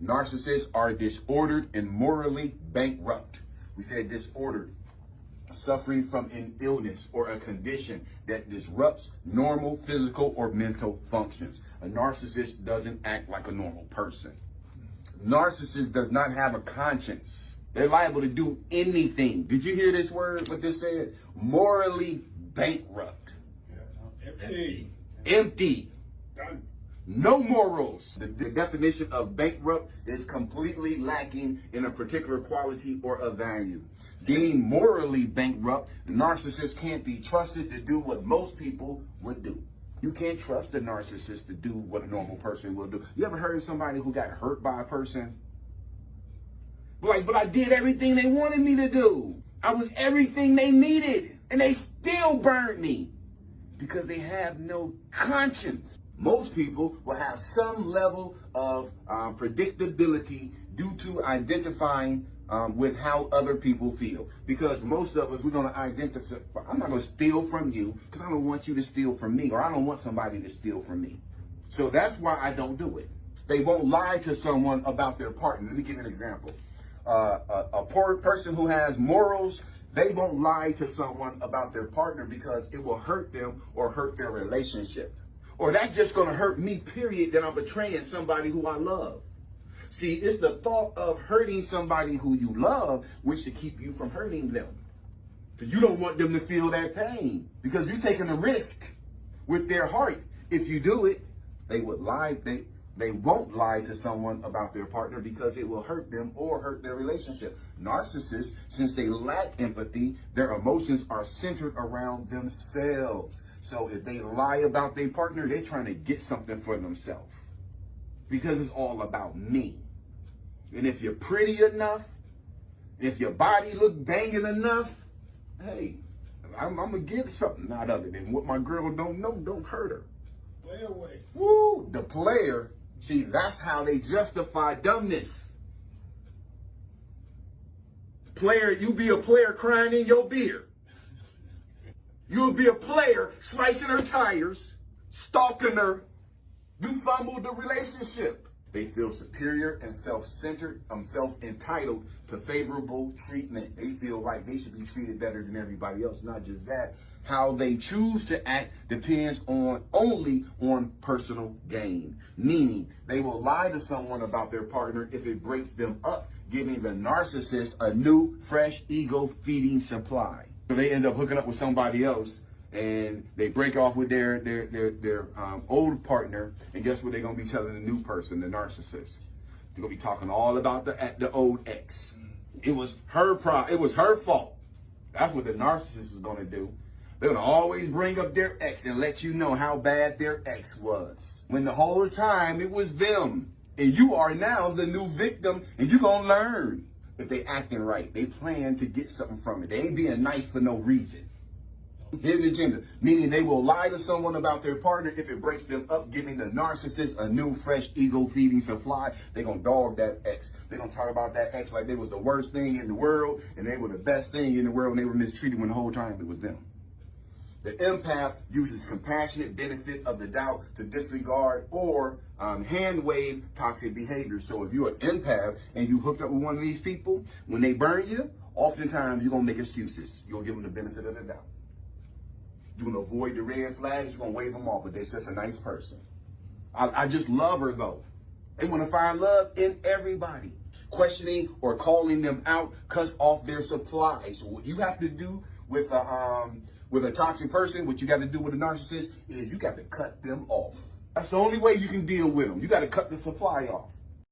Narcissists are disordered and morally bankrupt. We said disordered, suffering from an illness or a condition that disrupts normal physical or mental functions. A narcissist doesn't act like a normal person. Narcissist does not have a conscience. They're liable to do anything. Did you hear this word, what this said? Morally bankrupt. Empty. Empty. Done. No morals. The definition of bankrupt is completely lacking in a particular quality or a value. Being morally bankrupt, the narcissist can't be trusted to do what most people would do. You can't trust a narcissist to do what a normal person will do. You ever heard of somebody who got hurt by a person? But I did everything they wanted me to do. I was everything they needed, and they still burned me because they have no conscience. Most people will have some level of predictability due to identifying with how other people feel. Because most of us, we're going to identify, I'm not going to steal from you because I don't want you to steal from me, or I don't want somebody to steal from me. So that's why I don't do it. They won't lie to someone about their partner. Let me give you an example. A poor person who has morals, they won't lie to someone about their partner because it will hurt them or hurt their relationship. Or that's just going to hurt me, period, that I'm betraying somebody who I love. See, it's the thought of hurting somebody who you love which should keep you from hurting them. Because you don't want them to feel that pain. Because you're taking a risk with their heart. If you do it, they would lie. They won't lie to someone about their partner because it will hurt them or hurt their relationship. Narcissists, since they lack empathy, their emotions are centered around themselves. So if they lie about their partner, they're trying to get something for themselves. Because it's all about me. And if you're pretty enough, if your body look banging enough, hey, I'm going to get something out of it. And what my girl don't know, don't hurt her. Play away. Woo, the player. See, that's how they justify dumbness. Player, you be a player crying in your beer. You'll be a player slicing her tires, stalking her. You fumbled the relationship. They feel superior and self-centered, self-entitled to favorable treatment. They feel like they should be treated better than everybody else. Not just that, how they choose to act depends only on personal gain. Meaning, they will lie to someone about their partner if it breaks them up, giving the narcissist a new, fresh, ego-feeding supply. So they end up hooking up with somebody else, and they break off with their old partner, and guess what they're going to be telling the new person, the narcissist? They're going to be talking all about the old ex. It was her problem. It was her fault. That's what the narcissist is going to do. They're going to always bring up their ex and let you know how bad their ex was, when the whole time it was them. And you are now the new victim, and you're going to learn. If they acting right, they plan to get something from it. They ain't being nice for no reason. Hidden agenda, meaning they will lie to someone about their partner if it breaks them up, giving the narcissist a new, fresh, ego-feeding supply. They're going to dog that ex. They're going to talk about that ex like they was the worst thing in the world, and they were the best thing in the world, and they were mistreated when the whole time it was them. The empath uses compassionate benefit of the doubt to disregard or hand wave toxic behavior. So if you're an empath and you hooked up with one of these people, when they burn you, oftentimes you're going to make excuses. You'll give them the benefit of the doubt. You're going to avoid the red flags. You're going to wave them off, but they're just a nice person. I just love her, though. They want to find love in everybody. Questioning or calling them out cuts off their supply. So what you have to do with a toxic person, what you got to do with a narcissist, is you got to cut them off. That's the only way you can deal with them. You got to cut the supply off.